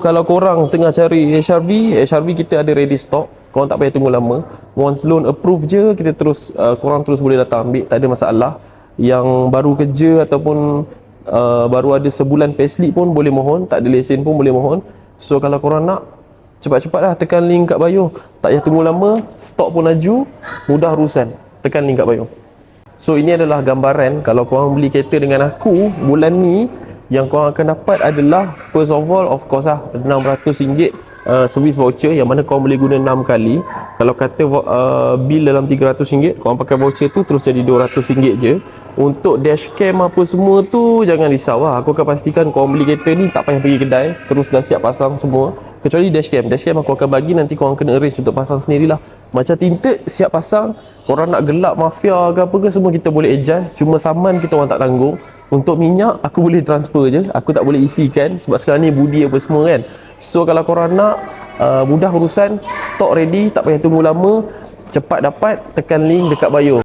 kalau korang tengah cari HRV kita ada ready stock, korang tak payah tunggu lama. Once loan approve je, kita terus korang terus boleh datang ambil, tak ada masalah. Yang baru kerja ataupun baru ada sebulan payslip pun boleh mohon, tak ada lesen pun boleh mohon. So kalau korang nak, cepat-cepat lah tekan link kat bio, tak payah tunggu lama, stok pun laju, mudah urusan, tekan link kat bio. So ini adalah gambaran kalau korang beli kereta dengan aku bulan ni, yang korang akan dapat adalah first of all, of course lah, RM600 service voucher, yang mana korang boleh guna 6 kali. Kalau kata bill dalam RM300, korang pakai voucher tu terus jadi RM200 je. Untuk dashcam apa semua tu jangan risau lah, aku akan pastikan korang beli kereta ni tak payah pergi kedai, terus dah siap pasang semua. Kecuali dashcam aku akan bagi, nanti korang kena arrange untuk pasang sendirilah. Macam tinted siap pasang, korang nak gelap mafia ke apa ke semua kita boleh adjust, cuma saman kita orang tak tanggung. Untuk minyak aku boleh transfer je, aku tak boleh isikan sebab sekarang ni budi apa semua kan. So kalau korang nak mudah urusan, stok ready, tak payah tunggu lama, cepat dapat, tekan link dekat bio.